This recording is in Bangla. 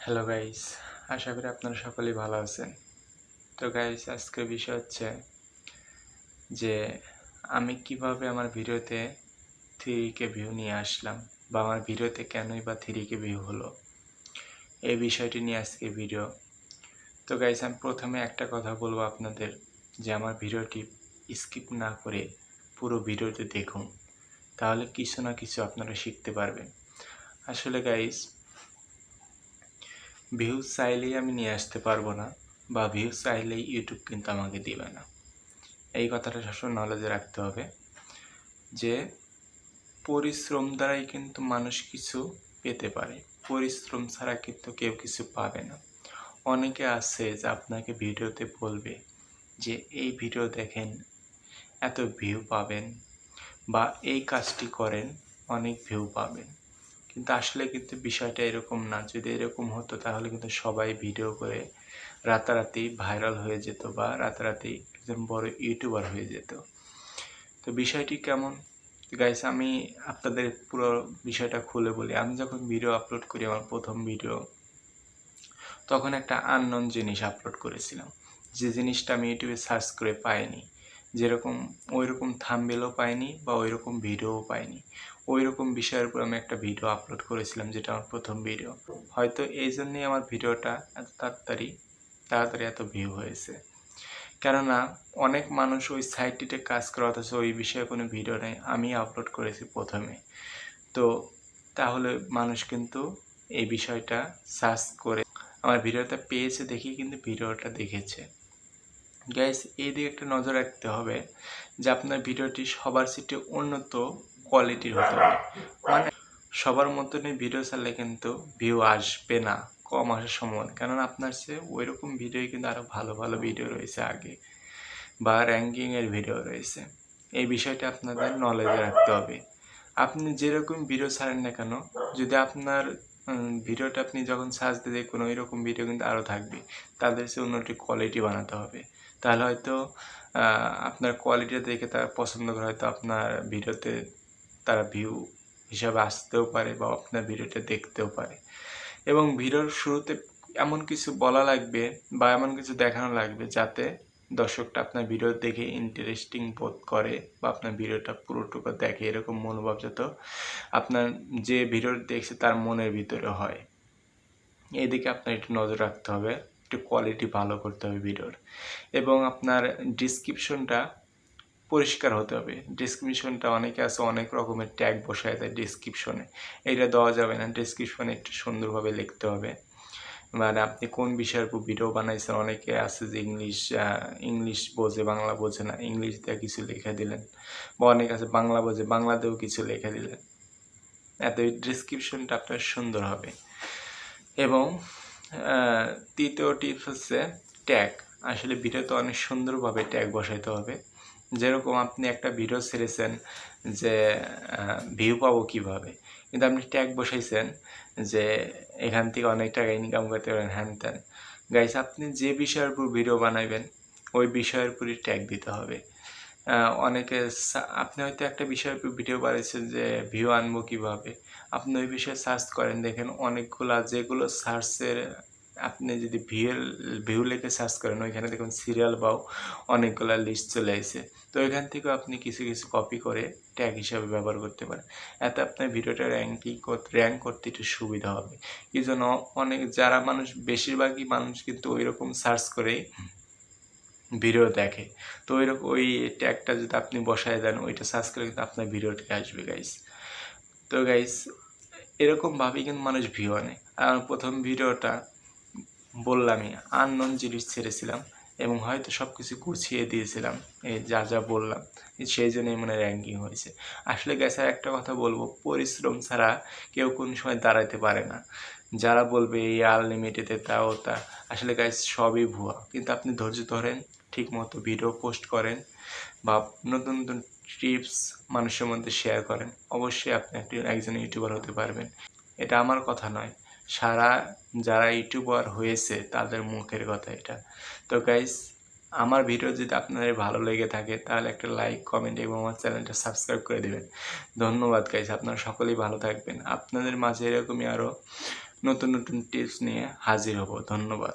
হ্যালো গাইস, আশা করি আপনারা সকলেই ভালো আছেন। তো গাইস, আজকের বিষয় হচ্ছে যে আমি কিভাবে আমার ভিডিওতে 3K ভিউ নিয়ে আসলাম বা আমার ভিডিওতে কেনই বা 3K ভিউ হলো, এই বিষয়টি নিয়ে আজকের ভিডিও। তো গাইস, আমি প্রথমে একটা কথা বলবো আপনাদের যে আমার ভিডিওটি স্কিপ না করে পুরো ভিডিওটি দেখুন, তাহলে কিছু না কিছু আপনারা শিখতে পারবেন। আসলে গাইস, ভিউজ চাইলেই আমি নিয়ে আসতে পারবো না, বা ভিউজ চাইলেই ইউটিউব কিন্তু আমাকে দিবে না। এই কথাটা সবসময় নলেজে রাখতে হবে যে পরিশ্রম দ্বারাই কিন্তু মানুষ কিছু পেতে পারে, পরিশ্রম ছাড়া কিন্তু কেউ কিছু পাবে না। অনেকে আছে যে আপনাকে ভিডিওতে বলবে যে এই ভিডিও দেখেন, এত ভিউ পাবেন, বা এই কাজটি করেন, অনেক ভিউ পাবেন। কিন্তু আসলে কিন্তু বিষয়টা এরকম না। যদি এরকম হতো তাহলে কিন্তু সবাই ভিডিও করে রাতারাতি ভাইরাল হয়ে যেত বা রাতারাতি একজন বড় ইউটিউবার হয়ে যেত। তো বিষয়টি কেমন গাইস, আমি আপনাদের পুরো বিষয়টা খুলে বলি। আমি যখন ভিডিও আপলোড করি, আমার প্রথম ভিডিও, তখন একটা আননোন জিনিস আপলোড করেছিলাম, যে জিনিসটা আমি ইউটিউবে সার্চ করে পাইনি। যেরকম ওইরকম থাম্বনেলও পাইনি বা ওইরকম ভিডিওও পাইনি। ওইরকম বিষয়ের উপর আমি একটা ভিডিও আপলোড করেছিলাম, যেটা আমার প্রথম ভিডিও। হয়তো এই জন্যই আমার ভিডিওটা এত তাড়াতাড়ি এত ভিউ হয়েছে। কেননা অনেক মানুষ ওই সাইটটিতে কাজ করে, অথচ ওই বিষয়ে কোনো ভিডিও নেই, আমি আপলোড করেছি প্রথমে। তো তাহলে মানুষ কিন্তু এই বিষয়টা সার্চ করে আমার ভিডিওটা পেয়েছে, দেখেই কিন্তু ভিডিওটা দেখেছে। গাইস, এই দিকে একটা নজর রাখতে হবে যে আপনার ভিডিওটি সবার চেয়ে উন্নত কোয়ালিটির হতে হবে। মানে সবার মতনই ভিডিও ছাড়লে কিন্তু ভিউ আসবে না, কম আসার সম্ভাবনা। কেননা আপনার চেয়ে ওইরকম ভিডিওই কিন্তু আরও ভালো ভালো ভিডিও রয়েছে আগে, বা র্যাঙ্কিংয়ের ভিডিও রয়েছে। এই বিষয়টা আপনাদের নলেজে রাখতে হবে। আপনি যেরকম ভিডিও ছাড়েন না কেন, যদি আপনার ভিডিওটা আপনি যখন সার্চ দিয়ে দেখবেন ওইরকম ভিডিও কিন্তু আরও থাকবে, তাদের চেয়ে উন্নতি কোয়ালিটি বানাতে হবে। তাহলে হয়তো আপনার কোয়ালিটি দেখে তারা পছন্দ করে, হয়তো আপনার ভিডিওতে তারা ভিউ হিসাবে আসতেও পারে বা আপনার ভিডিওটা দেখতেও পারে। এবং ভিডিওর শুরুতে এমন কিছু বলা লাগবে বা এমন কিছু দেখানো লাগবে যাতে দর্শকটা আপনার ভিডিও দেখে ইন্টারেস্টিং বোধ করে বা আপনার ভিডিওটা পুরোটুকু দেখে, এরকম মনোভাব যত আপনার যে ভিডিও দেখছে তার মনের ভিতরে হয়। এদিকে আপনার একটু নজর রাখতে হবে, একটু কোয়ালিটি ভালো করতে হবে ভিডিওর। এবং আপনার ডিসক্রিপশনটা পরিষ্কার হতে হবে। ডিসক্রিপশনটা অনেকে আছে অনেক রকমের ট্যাগ বসায় দেয় ডিসক্রিপশনে, এইটা দেওয়া যাবে না। ডিসক্রিপশনে একটু সুন্দরভাবে লিখতে হবে, মানে আপনি কোন বিষয়ের উপর ভিডিও বানাইছেন। অনেকে আছে যে ইংলিশ বোঝে, বাংলা বোঝে না, ইংলিশ দিয়ে কিছু লিখে দিলেন, বা অনেক আছে বাংলা বোঝে, বাংলা দিয়েও কিছু লিখে দিলেন। এত ডিসক্রিপশনটা আপনার সুন্দর হবে। এবং তৃতীয় টিপস হচ্ছে ট্যাগ। আসলে ভিডিওতে অনেক সুন্দরভাবে ট্যাগ বসাইতে হবে। যেরকম আপনি একটা ভিডিও ছেড়েছেন যে ভিউ পাবো কীভাবে, কিন্তু আপনি ট্যাগ বসাইছেন যে এখান থেকে অনেক টাকা ইনকাম করতে পারেন, হ্যান ত্যান। গাইস, আপনি যে বিষয়ের উপর ভিডিও বানাবেন ওই বিষয়ের উপরই ট্যাগ দিতে হবে। অনেকে আপনি হয়তো একটা বিষয়ের উপর ভিডিও বানিয়েছেন যে ভিউ আনবো কীভাবে, আপনি ওই বিষয়ে সার্চ করেন, দেখেন অনেকগুলা, যেগুলো সার্চের আপনি যদি ভিউ লিখে সার্চ করেন ওইখানে দেখুন সিরিয়াল বাও অনেকগুলা লিস্ট চলে আসে। তো ওইখান থেকেও আপনি কিছু কিছু কপি করে ট্যাগ হিসাবে ব্যবহার করতে পারেন। এতে আপনার ভিডিওটা র্যাঙ্ক করতে একটু সুবিধা হবে। এই জন্য অনেক যারা মানুষ, বেশিরভাগই মানুষ কিন্তু ওই রকম সার্চ করেই ভিডিও দেখে। তো ওই ট্যাগটা যদি আপনি বসায় দেন, ওইটা সার্চ করে কিন্তু আপনার ভিডিওটি আসবে গাইস। তো গাইস, এরকমভাবেই কিন্তু মানুষ ভিউ আনে। আর প্রথম ভিডিওটা বললামই আননোন জিনিস ছেড়েছিলাম, এবং হয়তো সব কিছু গুছিয়ে দিয়েছিলাম, এই যা যা বললাম, সেই জন্যই মনে র্যাঙ্কিং হয়েছে। আসলে গাইস, আর একটা কথা বলবো, পরিশ্রম ছাড়া কেউ কোন সময় দাঁড়াতে পারে না। যারা বলবে এই আনলিমিটেড তা ও তা, আসলে গাইস সবই ভুয়া। কিন্তু আপনি ধৈর্য ধরেন, ঠিক মতো ভিডিও পোস্ট করেন, বা নতুন নতুন টিপস মানুষের মধ্যে শেয়ার করেন, অবশ্যই আপনি একজন ইউটিউবার হতে পারবেন। এটা আমার কথা নয়, যারা ইউটিউবার হয়েছে তাদের মুখের কথা এটা। তো গাইস, আমার ভিডিও যদি আপনাদের ভালো লেগে থাকে তাহলে একটা লাইক, কমেন্ট এবং আমার চ্যানেলটা সাবস্ক্রাইব করে দেবেন। ধন্যবাদ গাইস, আপনারা সকলেই ভালো থাকবেন। আপনাদের মাঝে এরকমই আরও নতুন নতুন টিপস নিয়ে হাজির হব। ধন্যবাদ।